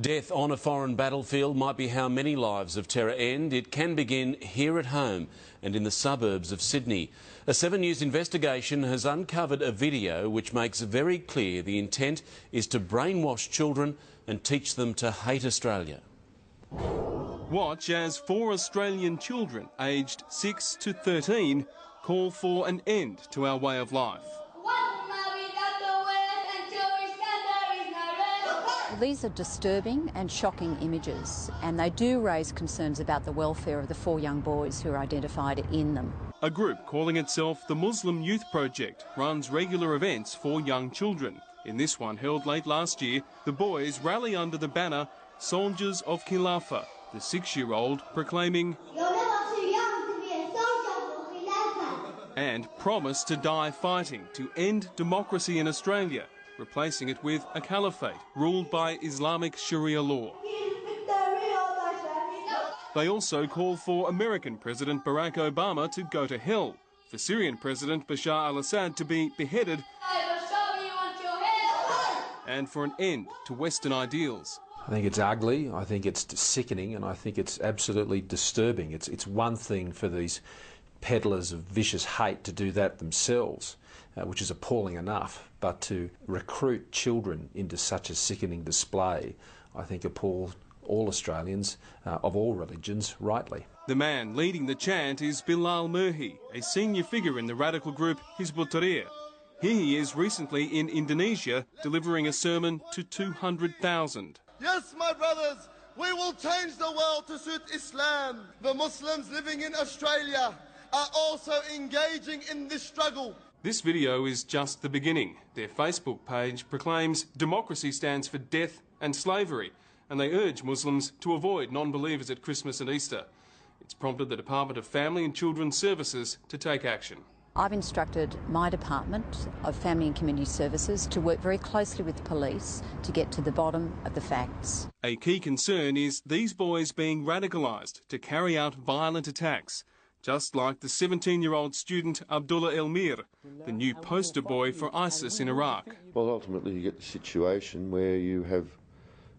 Death on a foreign battlefield might be how many lives of terror end. It can begin here at home and in the suburbs of Sydney. A 7 News investigation has uncovered a video which makes very clear the intent is to brainwash children and teach them to hate Australia. Watch as 4 Australian children aged 6 to 13 call for an end to our way of life. These are disturbing and shocking images, and they do raise concerns about the welfare of the 4 young boys who are identified in them. A group calling itself the Muslim Youth Project runs regular events for young children. In this one, held late last year, the boys rally under the banner Soldiers of Khilafah, the 6-year-old proclaiming, "You're never too young to be a soldier for Khilafah," and promise to die fighting to end democracy in Australia, replacing it with a caliphate ruled by Islamic Sharia law. They also call for American President Barack Obama to go to hell, for Syrian President Bashar al-Assad to be beheaded, and for an end to Western ideals. I think it's ugly, I think it's sickening, and I think it's absolutely disturbing. It's one thing for these peddlers of vicious hate to do that themselves, which is appalling enough, but to recruit children into such a sickening display, I think appalls all Australians of all religions rightly. The man leading the chant is Bilal Murhi, a senior figure in the radical group Hizb ut-Tahrir. Here he is recently in Indonesia delivering a sermon to 200,000. Yes, my brothers, we will change the world to suit Islam. The Muslims living in Australia are also engaging in this struggle. This video is just the beginning. Their Facebook page proclaims democracy stands for death and slavery, and they urge Muslims to avoid non-believers at Christmas and Easter. It's prompted the Department of Family and Children's Services to take action. I've instructed my Department of Family and Community Services to work very closely with the police to get to the bottom of the facts. A key concern is these boys being radicalised to carry out violent attacks, just like the 17-year-old student Abdullah Elmir, the new poster boy for ISIS in Iraq. Well, ultimately you get the situation where you have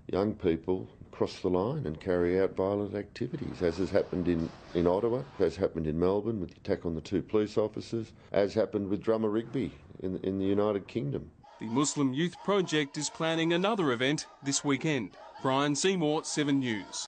young people cross the line and carry out violent activities, as has happened in Ottawa, as happened in Melbourne with the attack on the 2 police officers, as happened with Drummer Rigby in the United Kingdom. The Muslim Youth Project is planning another event this weekend. Brian Seymour, 7 News.